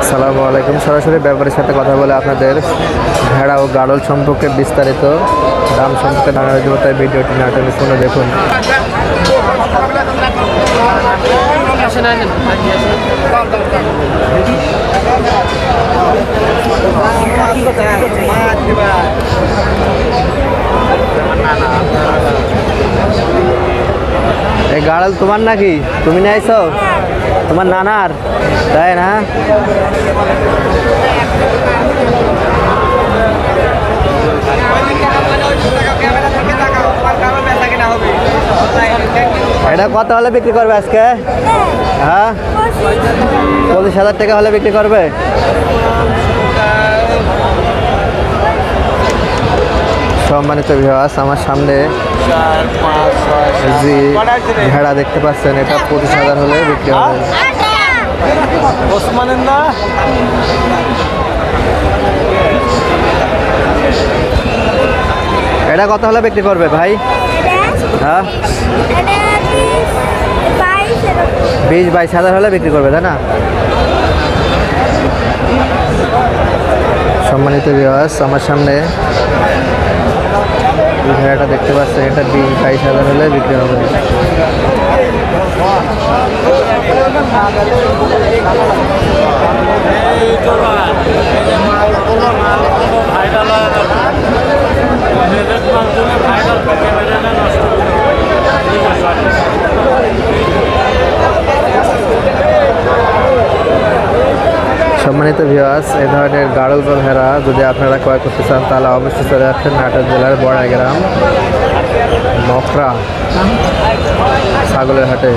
আসসালামু আলাইকুম। সরাসরি ব্যাপারীর সাথে কথা বলে আপনাদের ভেড়া ও গাড়ল সম্পর্কে বিস্তারিত দাম সম্পর্কে জানানো যাবে, তাই ভিডিওটি না টেনে শুনে দেখুন। এই গাড়ল তোমার নাকি? তুমি নিয়ে আইছো? তোমার নানার, তাই না? এটা কত হলে বিক্রি করবে আজকে? হ্যাঁ, 25,000 টাকা হলে বিক্রি করবে। সম্মানিত ভিউয়ার্স, আমার সামনে যে ভেড়া দেখতে পাচ্ছেন, এটা 25,000 হলে বিক্রি হবে। ওসমানের না, এটা কত হলে বিক্রি করবে ভাই? হ্যাঁ, 20-22,000 হলে বিক্রি করবে, তাই না? সম্মানিত ভিউয়ার্স, আমার সামনে এই ভেড়াটা দেখতে পাচ্ছেন, এটা 20-22,000 হলে বিক্রি হবে। সম্মানিত ভিউয়ার্স, এই ধরনের গাড়ল বা ভেড়া যদি আপনারা ক্রয় করতে চান তাহলে অবশ্যই চলে আসছেন নাটোর জেলার বড়াইগ্রাম মকরা ছাগলের হাটে।